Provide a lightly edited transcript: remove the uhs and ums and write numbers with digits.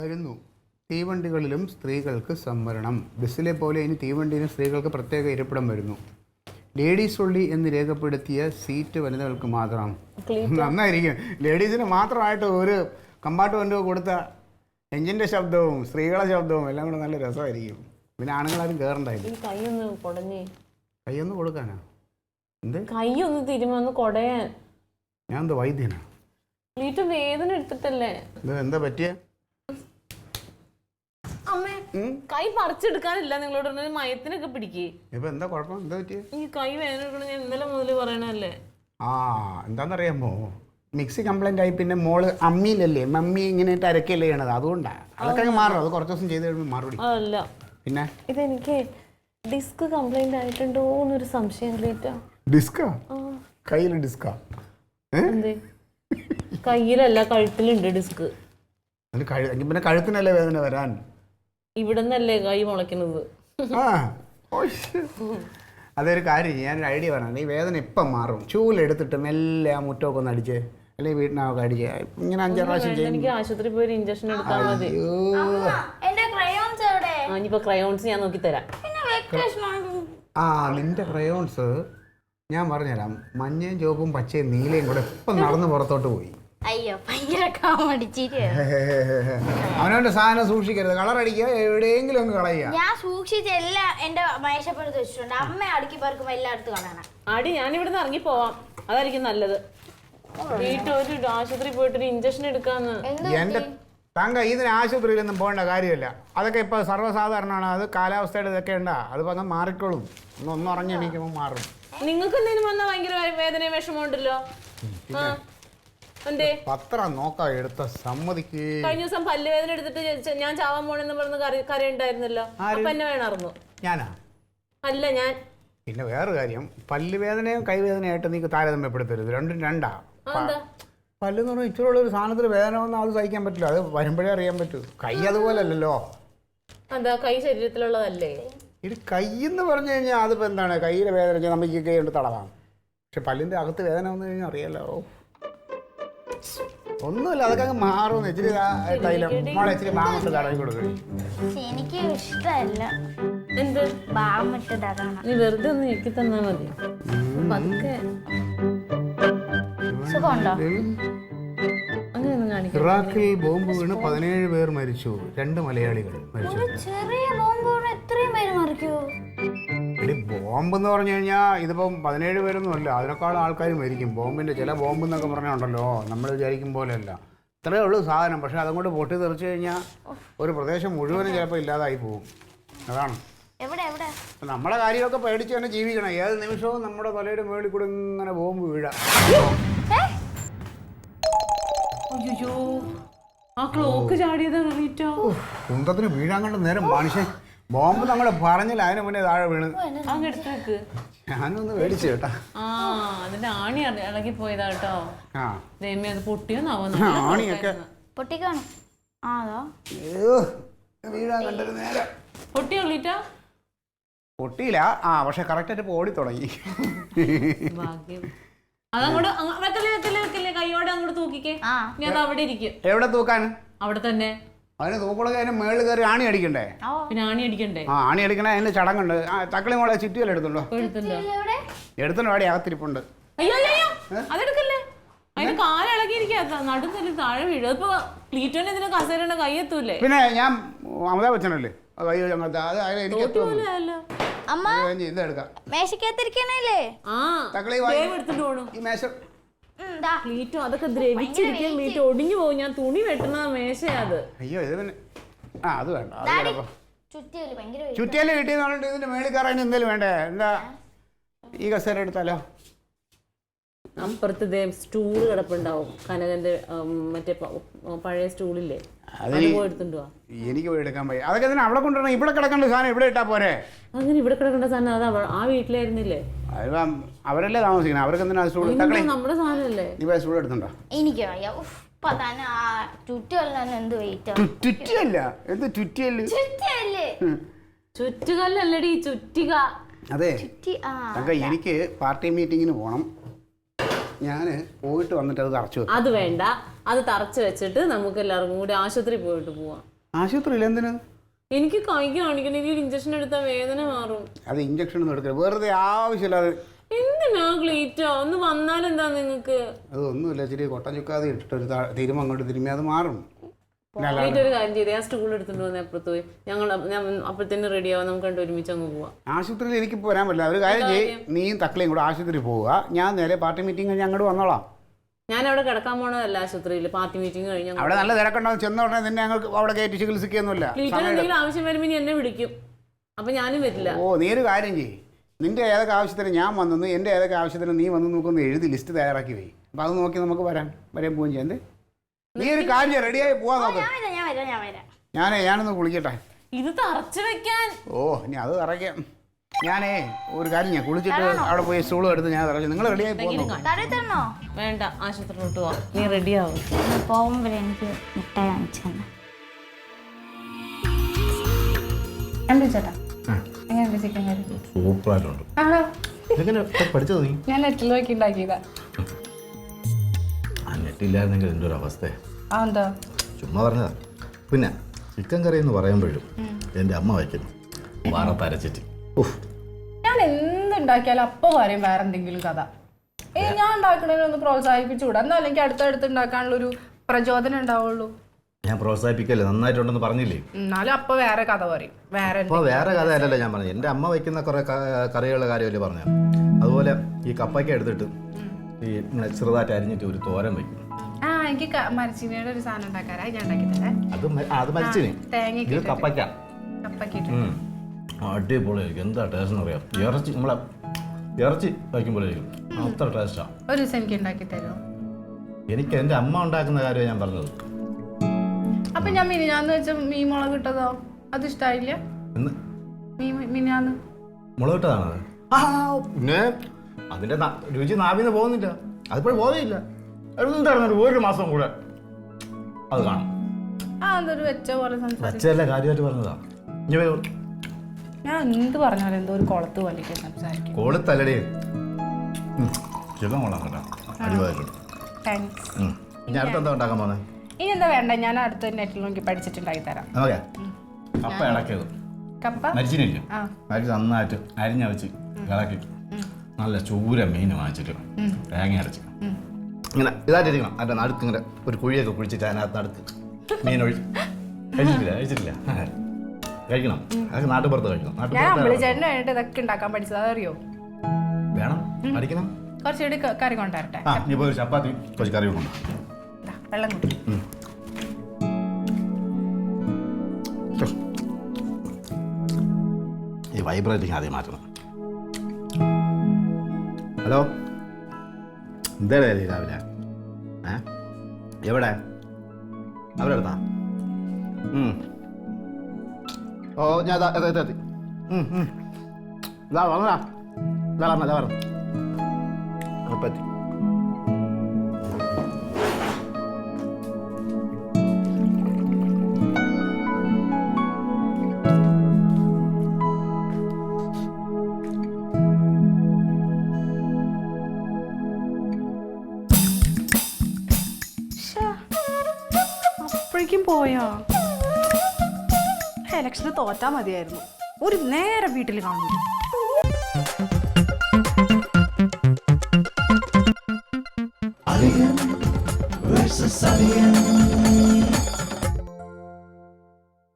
വരുന്നു. തീവണ്ടികളിലും സ്ത്രീകൾക്ക് സംവരണം. ബസ്സിലെ പോലെ ഇനി തീവണ്ടിയിലും സ്ത്രീകൾക്ക് പ്രത്യേക ഇരിപ്പിടം വരുന്നു. ലേഡീസ് ഒള്ളി എന്ന് രേഖപ്പെടുത്തിയ സീറ്റ് വനിതകൾക്ക് മാത്രം. നന്നായിരിക്കും. ലേഡീസിന് മാത്രമായിട്ട് ഒരു കമ്പാർട്ട്മെൻറ്റ് കൊടുത്ത എഞ്ചിൻ്റെ ശബ്ദവും സ്ത്രീകളുടെ ശബ്ദവും എല്ലാം കൂടെ നല്ല രസമായിരിക്കും. പിന്നെ ആണുങ്ങളാരും കയറണ്ടായിരുന്നു. കൈയൊന്ന് കൊടുക്കാനാ? എന്ത് കൈയൊന്ന് തിരുമൊന്ന് കൊടയാൻ? ഞാൻ എന്താ വൈദ്യനാ? വേദന എടുത്തിട്ടല്ലേ? എന്താ പറ്റിയ? അമ്മേ, കൈ പറിച്ചെടുക്കാനില്ല. നിങ്ങളോട് മയത്തിനൊക്കെ പിടിക്കേ. ഇപ്പൊ എന്താ കുഴപ്പം? എന്താ പറ്റിയ? ഈ കൈ വേദന എടുക്കണം. ഞാൻ ഇന്നലെ മുതൽ പറയണല്ലേ. എന്താന്നറിയാമോ, മിക്സി കംപ്ലൈന്റ് ആയി. പിന്നെ മോള് അമ്മിയിലല്ലേ, മമ്മി ഇങ്ങനെ അരക്കല്ലേ ചെയ്യണത്. അതുകൊണ്ടാണ്. അതൊക്കെ മാറും. അത് കുറച്ച് ദിവസം ചെയ്ത് കഴിയുമ്പോൾ മാറും. അതല്ല, പിന്നെ ഇതെനിക്ക് ഡിസ്ക് കംപ്ലൈന്റ് ആയിട്ടുണ്ടോ എന്നൊരു സംശയം. ഡിസ്കാ? കയ്യിൽ ഡിസ്കാ? കയ്യിലല്ല, കഴുത്തിലുണ്ട് ഡിസ്ക്. പിന്നെ കഴുത്തിനല്ലേ വേദന വരാൻ? ഇവിടെ നിന്നല്ലേ കൈ മുളയ്ക്കുന്നത്. അതൊരു കാര്യം, ഞാനൊരു ഐഡിയ പറയാം. ഈ വേദന ഇപ്പം മാറും. ചൂലെടുത്തിട്ട് മെല്ലെ ആ മുറ്റമൊക്കെ ഒന്ന് അടിച്ച്, അല്ലെങ്കിൽ വീട്ടിനൊക്കെ അടിച്ച് ഇങ്ങനെ 5-6 പ്രാവശ്യം ചെയ്യും. എനിക്ക് ആശുപത്രി പോയി ഇഞ്ചക്ഷൻ എടുത്താൽ മതി. ഇനിയിപ്പോ ക്രയോൺസ് ഞാൻ നോക്കി തരാം. നിന്റെ ക്രയോൺസ് ഞാൻ പറഞ്ഞുതരാം. മഞ്ഞയും ചുവപ്പും പച്ചയും നീലയും കൂടെ ഇപ്പം നടന്ന് പുറത്തോട്ട് പോയി. അയ്യോ, ഭയങ്കര കാമടിച്ചിട്ട്. അവനവന്റെ സാധനം സൂക്ഷിക്കരുത്. കളർ അടിക്കുക, എവിടെയെങ്കിലും അങ്ങ് കളയുക. ഞാൻ സൂക്ഷിച്ചെല്ലാം എന്റെ മേശപ്പുറത്ത് വെച്ചിട്ടുണ്ട്. അമ്മ അടുക്കി പറക്കുമ്പോ എല്ലായിടത്തും കളയണം. അടി, ഞാൻ ഇവിടുന്ന് ഇറങ്ങി പോവാം. അതായിരിക്കും നല്ലത്. വീട്ടിൽ ആശുപത്രി പോയിട്ടൊരു ഇഞ്ചക്ഷൻ എടുക്കാന്ന്. എന്റെ തങ്ക, ഇതിന് ആശുപത്രിയിലൊന്നും പോകേണ്ട കാര്യമില്ല. അതൊക്കെ ഇപ്പൊ സർവ്വസാധാരണമാണ്. അത് കാലാവസ്ഥയുടെ ഇതൊക്കെ ഉണ്ടാ. അത് പറഞ്ഞാൽ മാറിക്കോളും. ഒന്ന് ഉറങ്ങിയെണീക്കുമ്പോൾ മാറും. നിങ്ങൾക്ക് എന്തെങ്കിലും വന്നാൽ ഭയങ്കര വേദനയും വിഷമമുണ്ടല്ലോ. പത്രം നോക്കാ എടുത്ത സമ്മതിക്ക്. കഴിഞ്ഞ ദിവസം പല്ല് വേദന എടുത്തിട്ട് ഞാൻ ചാവാൻ പോണെന്ന് പറഞ്ഞ് കരയുണ്ടായിരുന്നല്ലോ. അപ്പൊ എന്നെ വേണമായിരുന്നു. ഞാനാ? അല്ല, ഞാൻ. പിന്നെ വേറെ കാര്യം, പല്ല് വേദനയും കൈവേദനയായിട്ട് നീ താരതമ്യപ്പെടുത്തരുത്. രണ്ടും രണ്ടാ. പല്ലെന്ന് പറഞ്ഞാൽ ഇച്ചിരി ഉള്ള ഒരു സാധനത്തിൽ വേദന വന്നാൽ അത് സഹിക്കാൻ പറ്റില്ല. അത് വരുമ്പോഴേ അറിയാൻ പറ്റൂ. കൈ അതുപോലല്ലോ. അതാ, കൈ ശരീരത്തിലുള്ളതല്ലേ. ഇത് കൈയെന്ന് പറഞ്ഞു കഴിഞ്ഞാൽ അതിപ്പോൾ എന്താണ്? കൈയിലെ വേദന നമുക്ക് കൈ കൊണ്ട് തടവാം. പക്ഷെ പല്ലിൻ്റെ അകത്ത് വേദന വന്നു കഴിഞ്ഞാൽ അറിയാലോ. ഒന്നുമില്ല, അതൊക്കെ അങ്ങ് മാറും. ഇച്ചിരി തൈലം മോളെ ഇച്ചിരി ബാമിട്ട് തടവി കൊടുക്കും. എനിക്ക് ഇഷ്ടമല്ല. എന്ത് ബാമിട്ടതാണ്? നീ വെറുതെ ഒന്ന് ഞെക്കി തന്നാ മതി. സുഖമുണ്ടോ? ഇറാഖിൽ ബോംബ് വീണ് 17 പേർ മരിച്ചു. 2 മലയാളികൾ മരിച്ചു. ചെറിയ ബോംബ് എത്രയും പേര് മരിക്കൂ? ബോംബ് എന്ന് പറഞ്ഞു കഴിഞ്ഞാൽ ഇതിപ്പം 17 പേരൊന്നും അല്ല, അതിനേക്കാളും ആൾക്കാർ മരിക്കും. ബോംബിന്റെ ചില ബോംബ് എന്നൊക്കെ പറഞ്ഞുണ്ടല്ലോ, നമ്മൾ വിചാരിക്കും പോലെയല്ല. ഇത്രയേ ഉള്ളൂ സാധനം. പക്ഷെ അതങ്ങോട്ട് പൊട്ടി തെറിച്ചു കഴിഞ്ഞാൽ ഒരു പ്രദേശം മുഴുവനും ചിലപ്പോൾ ഇല്ലാതായി പോകും. അതാണ് നമ്മുടെ കാര്യമൊക്കെ പേടിച്ച് തന്നെ ജീവിക്കണം. ഏത് നിമിഷവും നമ്മുടെ തലയുടെ മുകളിൽ കൂടെ ഇങ്ങനെ ബോംബ് വീഴാം. കുന്തത്തിന് വീഴാൻ കണ്ട നേരം മനുഷ്യൻ ബോംബ് നമ്മളെ പറഞ്ഞില്ല, അതിന് മുന്നേ താഴെ വീണ്. ഞാനൊന്ന് മേടിച്ചു കേട്ടാ. അതിന്റെ ആണി ഇളകി പോയതാ കേട്ടോ. ആണിയൊക്കെ വീഴാൻ കണ്ടൊരു നേരം പൊട്ടിയില്ല. പക്ഷെ കറക്റ്റായിട്ട് ഇപ്പൊ ഓടി തുടങ്ങി. എവിടെ തൂക്കാൻ? അവിടെ തന്നെ. അതിന് തൂക്കുള്ളത് അതിന് മേളിൽ കയറി ആണി അടിക്കണ്ടേ? പിന്നെ ആണി അടിക്കണ്ടേ? ആണി അടിക്കണേ, അതിന്റെ ചടങ്ങുണ്ട്. തക്കളി മോളെ ചുറ്റിയല്ല എടുത്തുണ്ടോ? എടുത്തുണ്ടോ? അവിടെ അകത്തിരിപ്പുണ്ട്. അതെടുക്കല്ലേ, അതിന് കാലിളകിയിരിക്കാ, നടുന്നല്ലേ താഴെ വീഴും. ഇപ്പൊ ക്ലീറ്റോനെ ഇതിന് കസേരയുടെ കൈയെത്തൂല്ലേ? പിന്നെ ഞാൻ അമിതാഭ് ബച്ചനല്ലേ, കൈ എനിക്ക് ഇതെടുക്കാം. ക്ലീറ്റോ അതൊക്കെ ദ്രവിച്ചിരിക്കാൻ മീറ്റ് ഒടിഞ്ഞു പോകും. ഞാൻ തുണി വെട്ടണ മേശയാ അത്. അയ്യോ, ഇത് പിന്നെ അത് വേണ്ട. ചുറ്റിയല്ലേ കിട്ടിയെന്ന് പറഞ്ഞിട്ട് ഇതിന്റെ മേളിൽ കയറാൻ എന്തെങ്കിലും വേണ്ടേ? എന്താ ഈ കസേര എടുത്താലോ? അപ്പുറത്ത് സ്റ്റൂള് കിടപ്പുണ്ടാവും, കനകന്റെ മറ്റേ പഴയ സ്റ്റൂളില്ലേ, എനിക്ക് പോയി എടുക്കാൻ പോയി. അതൊക്കെ തന്നെ അവിടെ കൊണ്ടുവരണം. ഇവിടെ കിടക്കേണ്ട സാധനം ഇവിടെ ഇട്ടാ പോരെ? അങ്ങനെ ഇവിടെ കിടക്കേണ്ട സാധനം അത് ആ വീട്ടിലായിരുന്നില്ലേ? അവരല്ലേ താമസിക്കണം. അവർക്ക് എന്തിനാ സ്റ്റൂൾ? നമ്മുടെ സാധനല്ലേ. നീ പോയി സ്റ്റൂൾ എടുത്തുണ്ടോ? എനിക്ക് ചുറ്റുകല്ലല്ലടി, ചുറ്റിക. അതെ, എനിക്ക് പാർട്ടി മീറ്റിങ്ങിന് പോണം. ഞാൻ പോയിട്ട് വന്നിട്ട് അത് തറച്ചു. അത് വേണ്ട, അത് തറച്ചു വെച്ചിട്ട് നമുക്ക് എല്ലാവർക്കും കൂടി ആശുപത്രി പോയിട്ട് പോവാം. ആശുപത്രിയിൽ എന്തിന്? എനിക്ക് കൈ കാണിക്കണം, എനിക്ക് ഇഞ്ചക്ഷൻ എടുത്താൽ വേദന മാറും. അത് ഇഞ്ചക്ഷൻ ഒന്നും എടുക്കരുത്, വെറുതെ ആവശ്യമില്ലാതെ. എന്തിനാ ക്ലീറ്റോ? ഒന്ന് വന്നാലെന്താ നിങ്ങൾക്ക്? അതൊന്നുമില്ല, ഇച്ചിരി കൊട്ടൻ ചുക്കാതെ ഇട്ടിട്ട് ഒരു തിരുമ അങ്ങോട്ട് തിരുമ്മി അത് മാറും. ഒരു കാര്യം ചെയ്തേ, ആ സ്റ്റൂൾ എടുത്തിട്ട് വന്നേ അപ്പുറത്ത് പോയി. ഞാൻ അപ്പോഴത്തേന് റെഡി ആവാം, നമുക്ക് കണ്ട് ഒരുമിച്ച് അങ്ങ് പോവാം. ആശുപത്രിയിൽ എനിക്ക് വരാൻ പറ്റില്ല. ഒരു കാര്യം ചെയ്യും, നീയും തക്കളയും കൂടെ ആശുപത്രി പോവുക, ഞാൻ നേരെ പാർട്ടി മീറ്റിംഗ് കഴിഞ്ഞ് അങ്ങോട്ട് വന്നോളാം. ഞാൻ അവിടെ കിടക്കാൻ പോണതല്ല ആശുപത്രിയിൽ, പാർട്ടി മീറ്റിംഗ് കഴിഞ്ഞാൽ. അവിടെ നല്ല തിരക്കുണ്ടാവും, ചെന്ന ഉടനെ നിന്നെ ഞങ്ങൾക്ക് അവിടെ കയറ്റി ചികിത്സിക്കൊന്നുമില്ല. എന്തെങ്കിലും ആവശ്യം വരുമ്പോൾ നീ എന്നെ വിളിക്കും, അപ്പൊ ഞാനും വരില്ല. ഓ, നീ ഒരു കാര്യം ചെയ്യും, നിന്റെ ഏതൊക്കെ ആവശ്യത്തിന് ഞാൻ വന്നു, എൻ്റെ ഏതൊക്കെ ആവശ്യത്തിന് നീ വന്ന് നോക്കുന്ന എഴുതി ലിസ്റ്റ് തയ്യാറാക്കി പോയി. അപ്പം അത് നോക്കി നമുക്ക് വരാൻ പോവുകയും ചെയ്യാം. നീ ഒരു കാര്യം റെഡിയായി പോവാൻ നോക്ക്. ഞാനൊന്ന് കുളിക്കട്ടെ. ഇത് തറച്ചു വെക്കാൻ. ഓ, ഇനി അത് തറയ്ക്കാം. ഞാനേ ഒരു കാര്യം, ഞാൻ കുളിച്ചിട്ട് അവിടെ പോയി സ്റ്റൂളും എടുത്ത് ഞാൻ തറച്ചു. നിങ്ങൾ റെഡിയായി പോകുന്നു? വേണ്ട, ആശുപത്രിയിലോട്ട് പോവാം. നീ റെഡിയാവും. പോകുമ്പോഴേ എനിക്ക് മുട്ടായി വാങ്ങിച്ചു ചേട്ടാ, എങ്ങനെയുണ്ട് ചിക്കൻ കറി? സൂപ്പറായിട്ടുണ്ട്. പഠിച്ചത് നീ? ഞാൻ നെറ്റിൽ നോക്കി ഉണ്ടാക്കിയതാ. ആ നെറ്റില്ലായിരുന്നെങ്കിൽ എൻ്റെ ഒരു അവസ്ഥ. എന്താ? ചുമ്മാ പറഞ്ഞതാ. പിന്നെ ചിക്കൻ കറി എന്ന് പറയുമ്പോഴും എൻ്റെ അമ്മ വയ്ക്കുന്നു വറുത്തരച്ചിട്ട്. ഞാൻ എന്തുണ്ടാക്കിയാലും അപ്പൊ പറയും വേറെ എന്തെങ്കിലും കഥ. ഞാൻ ഉണ്ടാക്കണതിനൊന്ന് പ്രോത്സാഹിപ്പിച്ചുകൂടാ? എന്നാലും എനിക്ക് അടുത്തടുത്ത് ഉണ്ടാക്കാനുള്ളൊരു പ്രചോദനം ഉണ്ടാവുള്ളൂ. ഞാൻ പ്രോത്സാഹിപ്പിക്കല്ലേ, നന്നായിട്ടുണ്ടെന്ന് പറഞ്ഞില്ലേ? എന്നാലും അപ്പൊ വേറെ കഥ പറയും. അപ്പോൾ വേറെ കഥ അല്ലല്ലോ ഞാൻ പറഞ്ഞത്. എൻ്റെ അമ്മ വയ്ക്കുന്ന കുറേ കറികളുടെ കാര്യമല്ലേ പറഞ്ഞത്. അതുപോലെ ഈ കപ്പയ്ക്ക എടുത്തിട്ട് ഈ ചെറുതായിട്ട് അരിഞ്ഞിട്ട് ഒരു തോരൻ വയ്ക്കും. എനിക്ക് മരച്ചീനിയുടെ ഒരു സാധനം ഉണ്ടാക്കാറാ, ഞാൻ ഉണ്ടാക്കി തരാം. അത് മരിച്ചിനി ഇത് കപ്പയ്ക്ക. അടിപൊളിയായിരിക്കും. എന്താ ടേസ്റ്റ് എന്ന് അറിയാം. നമ്മളെ ഇറച്ചി വയ്ക്കുമ്പോഴേക്കും അത്ര ടേസ്റ്റാണ്. ഒരു ദിവസം എനിക്ക് ഉണ്ടാക്കി തരുമോ? എനിക്ക് എൻ്റെ അമ്മ ഉണ്ടാക്കുന്ന കാര്യമാണ് ഞാൻ പറഞ്ഞത്. അപ്പൊ ഞാൻ മിനിഞ്ഞാന്ന് വെച്ച മീൻ മുളക് ഇട്ടതോ, അത് ഇഷ്ടായില്ല? മിനിഞ്ഞാന്ന് മുളക് ഇട്ടതാണത്. പിന്നെ അതിന്റെ രുചി നാവിന്ന് പോകുന്നില്ല, അതിപ്പോഴും പോകുന്നില്ല. എന്തായിരുന്നു ഒരു മാസം കൂടെ അത് കാണും. അതൊരു വെച്ച പോലെ വെച്ചല്ല, കാര്യമായിട്ട് പറഞ്ഞതാ. ഞാൻ എന്ത് പറഞ്ഞാലും എന്തോ ഒരു കുളത്ത് പോലെ സംസാരിക്കും. കൊളുത്തല്ലടി, ചിക്കൻ കൊള്ളാം കേട്ടോ, അടിപൊളിയായിട്ടുണ്ട്. താങ്ക്സ്. ഇനി അടുത്തെന്താ ഉണ്ടാക്കാൻ പോകുന്നത്? ഇനി എന്താ വേണ്ട, ഞാൻ അടുത്ത നെറ്റിൽ നോക്കി പഠിച്ചിട്ടുണ്ടാക്കി തരാം. ഓക്കെ. കപ്പ ഇളക്കിയത്, കപ്പ മരിച്ചിനില്ല, മരിച്ച് നന്നായിട്ട് അരിഞ്ഞ വെച്ച് ഇളക്കി നല്ല ചൂര മീൻ വാങ്ങിച്ചിട്ട് തേങ്ങ അരച്ച് ഇങ്ങനെ ഇതായിട്ടിരിക്കണം. അതിൻ്റെ നടുക്ക് ഇങ്ങനെ ഒരു കുഴിയൊക്കെ കുഴിച്ചിട്ട് അതിനകത്ത് നടുക്ക് മീൻ കഴിച്ചിട്ടില്ല കഴിക്കണം. അതൊക്കെ നാട്ടുപുറത്ത് കഴിക്കണം. ചേട്ടന് വേണ്ടിട്ട് ഇതൊക്കെ ഉണ്ടാക്കാൻ പഠിച്ചത്, അതറിയോ? വേണം, പഠിക്കണം. കുറച്ചുകൂടി കറി കൊണ്ടുവരട്ടെ. നീ പോയി ഒരു ചപ്പാത്തി കുറച്ച് കറി കൊണ്ടു. വെള്ളം കുടി. ഈ വൈബ്രേറ്റിങ് ആദ്യം മാറ്റണം. ഹലോ, എന്തേടെ രാവിലെ? എവിടെ? അവരെടുത്താ? ഓ, ഞാൻ എത്തി. ഇതാ വന്നതാ, ഇതാ പറഞ്ഞു അപ്പം എത്തി. അപ്പോഴേക്കും പോയോ? ഇലക്ഷന് തോറ്റാ മതിയായിരുന്നു. ഒരു നേരം വീട്ടിൽ കാണുന്നു.